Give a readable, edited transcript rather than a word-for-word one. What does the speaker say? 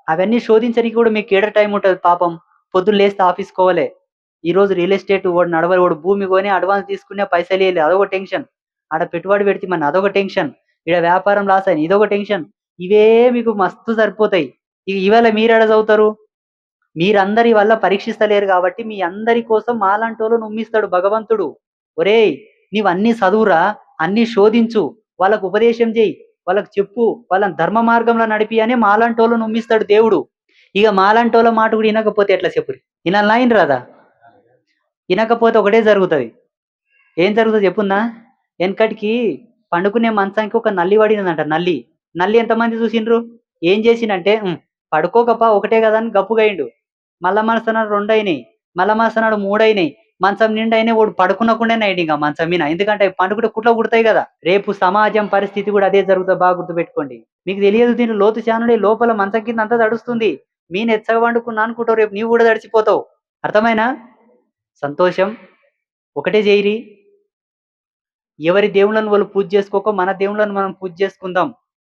అవన్నీ శోధించనీకి కూడా మీకు ఏడ టైం ఉంటది పాపం. పొద్దున్న లేస్తే ఆఫీస్‌కోవాలే. ఈరోజు రియల్ ఎస్టేట్ వాడు నడవడు. వాడు భూమి కొని అడ్వాన్స్ తీసుకునే పైసలియ్యలే అదొక టెన్షన్. ఆడ పెట్టుబడి పెడితిమని అదొక టెన్షన్. ఈడ వ్యాపారం లాస్ అయింది ఇదొక టెన్షన్. ఇవే మీకు మస్తు సరిపోతాయి. ఇవాళ మీరేడ చదువుతారు? మీరందరి వల్ల పరీక్షిస్తలేరు కాబట్టి మీ అందరి కోసం మాలాంటోళ్ళను ఉమ్మిస్తాడు భగవంతుడు. ఒరేయ్! నీవన్నీ సదువురా, అన్నీ శోధించు, వాళ్ళకు ఉపదేశం చెయ్యి, వాళ్ళకి చెప్పు, వాళ్ళని ధర్మ మార్గంలో నడిపి అని మాలాంటోళ్ళను ఉమ్మిస్తాడు దేవుడు. ఇగ మాలాంటోళ్ళ మాట కూడా ఇనకపోతే ఎట్లా చెప్పురి? ఇనాల్నా ఇనరాదా? ఇనకపోతే ఒకటే జరుగుతది. ఏం జరుగుతదో చెప్పున్నా? ఎనకటికి పండుకునే మంచానికి ఒక నల్లి పడినదంట నల్లి. నల్లి ఎంతమంది చూసిండ్రు? ఏం చేసిండంటే పడుకోకపా ఒకటే కదా అని గప్పుగయిండు. మళ్ళా మరుసనాడు 2 అయినాయి. మళ్ళా మరుసనాడు 3 అయినాయి. మంచం నిండా అయినాయి. వాడు పడుకునకుండానే అయిండింక మంచం మీద. ఎందుకంటే పండుకుంటే కుట్ల పుడతాయి కదా! రేపు సమాజం పరిస్థితి కూడా అదే జరుగుతది బాగా గుర్తుపెట్టుకోండి. మీకు తెలియదు దీని లోతు చానుండే లోపల మంచం కింద అంతా తడుస్తుంది. మీ నెచ్చగా పండుకున్నా అనుకుంటావు రేపు నీవు కూడా తడిసిపోతావు. అర్థమైనా? సంతోషం. ఒకటే జేయిరి. ఎవరి దేవుళ్ళను వాళ్ళు పూజ చేసుకోక మన దేవుళ్ళను మనం పూజ చేసుకుందాం.